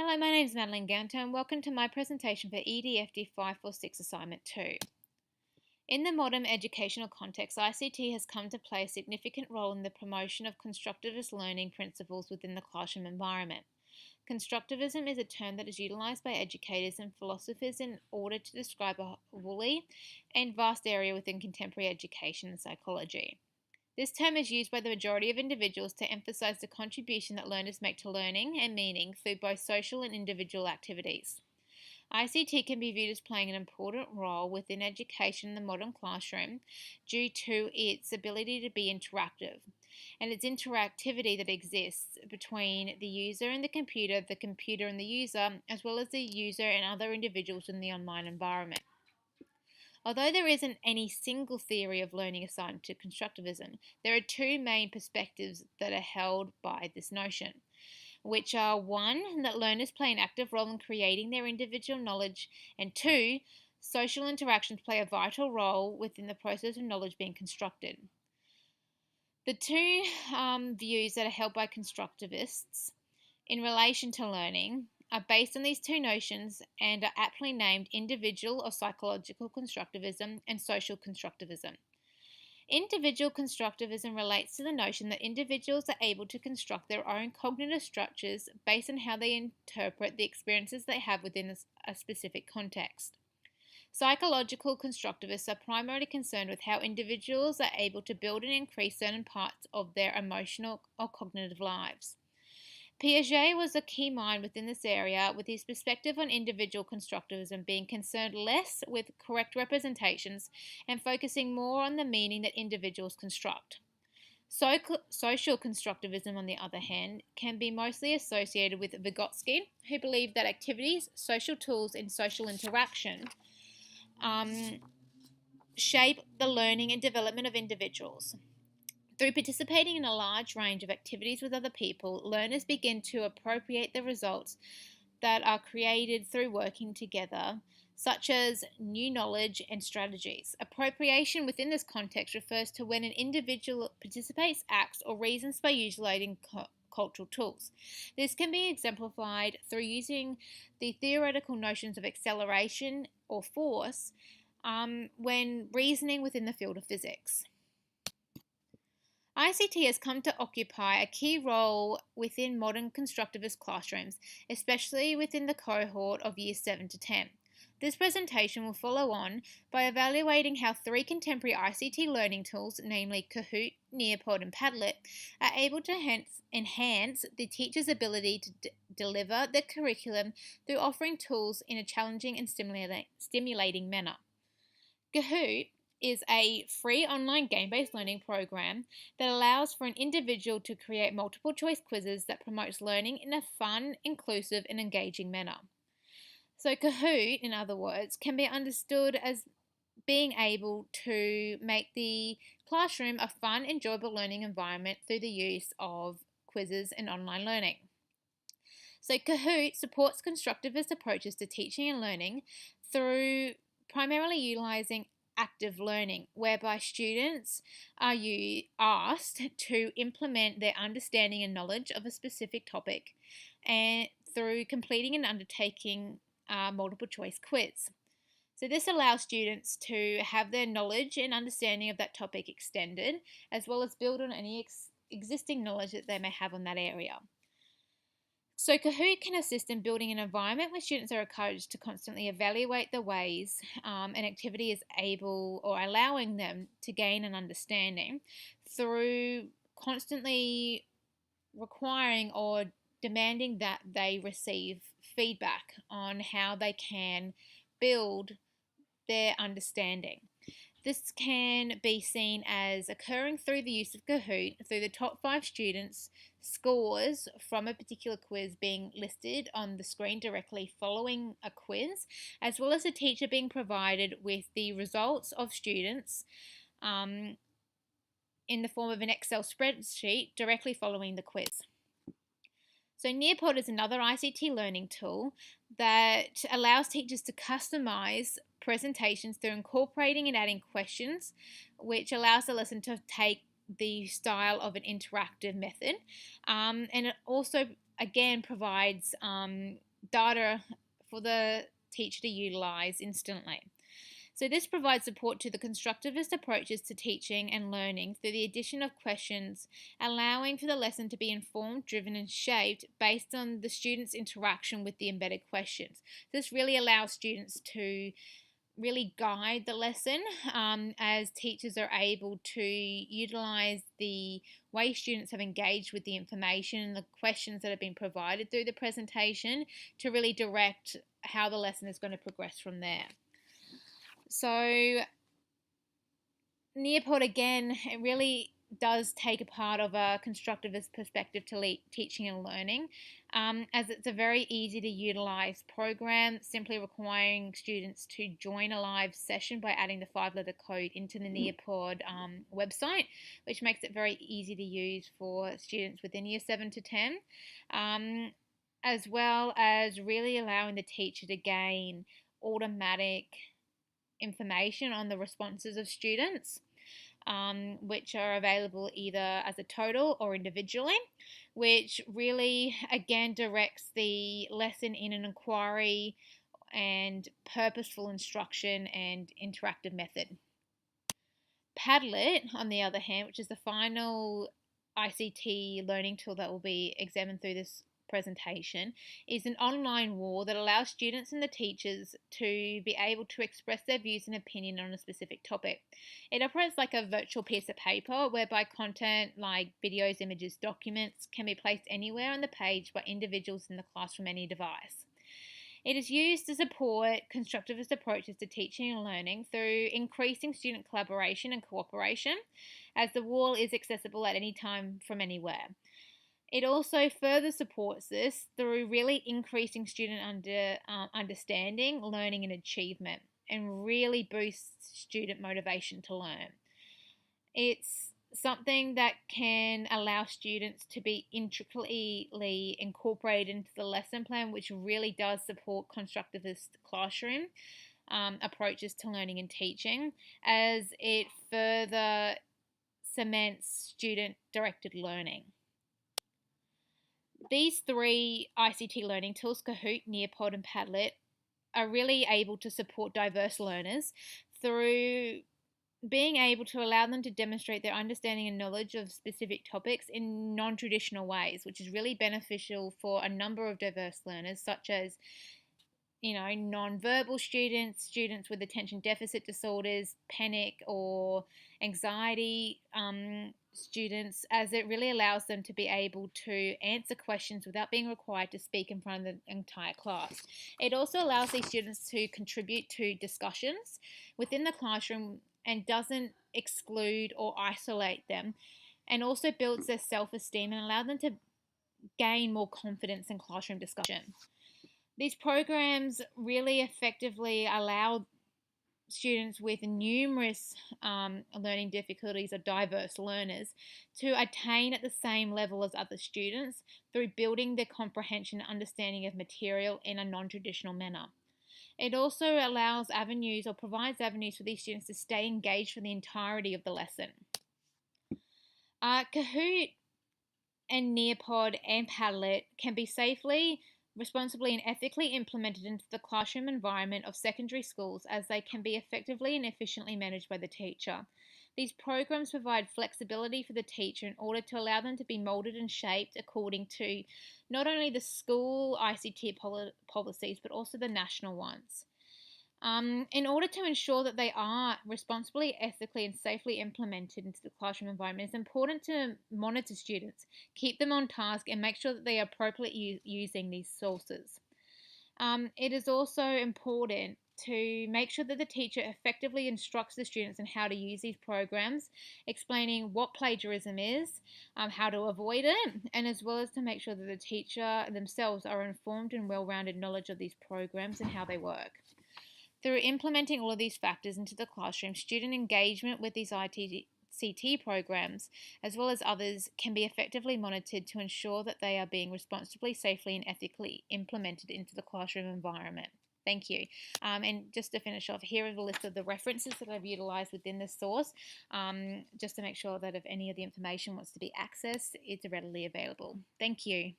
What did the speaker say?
Hello, my name is Madeline Ganter and welcome to my presentation for EDFD546 Assignment 2. In the modern educational context, ICT has come to play a significant role in the promotion of constructivist learning principles within the classroom environment. Constructivism is a term that is utilised by educators and philosophers in order to describe a woolly and vast area within contemporary education and psychology. This term is used by the majority of individuals to emphasize the contribution that learners make to learning and meaning through both social and individual activities. ICT can be viewed as playing an important role within education in the modern classroom due to its ability to be interactive and its interactivity that exists between the user and the computer and the user, as well as the user and other individuals in the online environment. Although there isn't any single theory of learning assigned to constructivism, there are two main perspectives that are held by this notion, which are one, that learners play an active role in creating their individual knowledge, and two, social interactions play a vital role within the process of knowledge being constructed. The two views that are held by constructivists in relation to learning are based on these two notions and are aptly named individual or psychological constructivism and social constructivism. Individual constructivism relates to the notion that individuals are able to construct their own cognitive structures based on how they interpret the experiences they have within a specific context. Psychological constructivists are primarily concerned with how individuals are able to build and increase certain parts of their emotional or cognitive lives. Piaget was a key mind within this area, with his perspective on individual constructivism being concerned less with correct representations and focusing more on the meaning that individuals construct. Social constructivism, on the other hand, can be mostly associated with Vygotsky, who believed that activities, social tools, and social interaction shape the learning and development of individuals. Through participating in a large range of activities with other people, learners begin to appropriate the results that are created through working together, such as new knowledge and strategies. Appropriation within this context refers to when an individual participates, acts, or reasons by utilizing cultural tools. This can be exemplified through using the theoretical notions of acceleration or force when reasoning within the field of physics. ICT has come to occupy a key role within modern constructivist classrooms, especially within the cohort of years 7 to 10. This presentation will follow on by evaluating how three contemporary ICT learning tools, namely Kahoot, Nearpod, and Padlet, are able to enhance the teacher's ability to deliver the curriculum through offering tools in a challenging and stimulating manner. Kahoot is a free online game-based learning program that allows for an individual to create multiple choice quizzes that promotes learning in a fun, inclusive, and engaging manner. So Kahoot, in other words, can be understood as being able to make the classroom a fun, enjoyable learning environment through the use of quizzes and online learning. So Kahoot supports constructivist approaches to teaching and learning through primarily utilizing active learning, whereby students are asked to implement their understanding and knowledge of a specific topic and through completing and undertaking a multiple choice quiz. So this allows students to have their knowledge and understanding of that topic extended, as well as build on any existing knowledge that they may have on that area. So Kahoot can assist in building an environment where students are encouraged to constantly evaluate the ways an activity is able or allowing them to gain an understanding through constantly requiring or demanding that they receive feedback on how they can build their understanding. This can be seen as occurring through the use of Kahoot through the top 5 students' scores from a particular quiz being listed on the screen directly following a quiz, as well as a teacher being provided with the results of students in the form of an Excel spreadsheet directly following the quiz. So Nearpod is another ICT learning tool that allows teachers to customize presentations through incorporating and adding questions, which allows the lesson to take the style of an interactive method. And it also, again, provides data for the teacher to utilize instantly. So this provides support to the constructivist approaches to teaching and learning through the addition of questions, allowing for the lesson to be informed, driven, and shaped based on the student's interaction with the embedded questions. This really allows students to really guide the lesson, as teachers are able to utilize the way students have engaged with the information and the questions that have been provided through the presentation to really direct how the lesson is going to progress from there. So Nearpod, again, it really does take a part of a constructivist perspective to teaching and learning, as it's a very easy to utilize program, simply requiring students to join a live session by adding the 5-letter code into the Nearpod website, which makes it very easy to use for students within year 7 to 10, as well as really allowing the teacher to gain automatic information on the responses of students, which are available either as a total or individually, which really again directs the lesson in an inquiry and purposeful instruction and interactive method. Padlet, on the other hand, which is the final ICT learning tool that will be examined through this presentation, is an online wall that allows students and the teachers to be able to express their views and opinion on a specific topic. It operates like a virtual piece of paper whereby content like videos, images, documents can be placed anywhere on the page by individuals in the class from any device. It is used to support constructivist approaches to teaching and learning through increasing student collaboration and cooperation, as the wall is accessible at any time from anywhere. It also further supports this through really increasing student understanding, learning, and achievement, and really boosts student motivation to learn. It's something that can allow students to be intricately incorporated into the lesson plan, which really does support constructivist classroom approaches to learning and teaching, as it further cements student-directed learning. These 3 ICT learning tools, Kahoot, Nearpod, and Padlet, are really able to support diverse learners through being able to allow them to demonstrate their understanding and knowledge of specific topics in non-traditional ways, which is really beneficial for a number of diverse learners, such as non-verbal students, students with attention deficit disorders, panic or anxiety students, as it really allows them to be able to answer questions without being required to speak in front of the entire class. It also allows these students to contribute to discussions within the classroom and doesn't exclude or isolate them, and also builds their self-esteem and allow them to gain more confidence in classroom discussion. These programs really effectively allow students with numerous learning difficulties or diverse learners to attain at the same level as other students through building their comprehension and understanding of material in a non-traditional manner. It also allows avenues or provides avenues for these students to stay engaged for the entirety of the lesson. Kahoot and Nearpod and Padlet can be safely, responsibly, and ethically implemented into the classroom environment of secondary schools, as they can be effectively and efficiently managed by the teacher. These programs provide flexibility for the teacher in order to allow them to be molded and shaped according to not only the school ICT policies, but also the national ones. In order to ensure that they are responsibly, ethically, and safely implemented into the classroom environment, it's important to monitor students, keep them on task, and make sure that they are appropriately using these sources. It is also important to make sure that the teacher effectively instructs the students on how to use these programs, explaining what plagiarism is, how to avoid it, and as well as to make sure that the teacher themselves are informed and well-rounded knowledge of these programs and how they work. Through implementing all of these factors into the classroom, student engagement with these ICT programs, as well as others, can be effectively monitored to ensure that they are being responsibly, safely, and ethically implemented into the classroom environment. Thank you. And just to finish off, here is a list of the references that I've utilised within this source, just to make sure that if any of the information wants to be accessed, it's readily available. Thank you.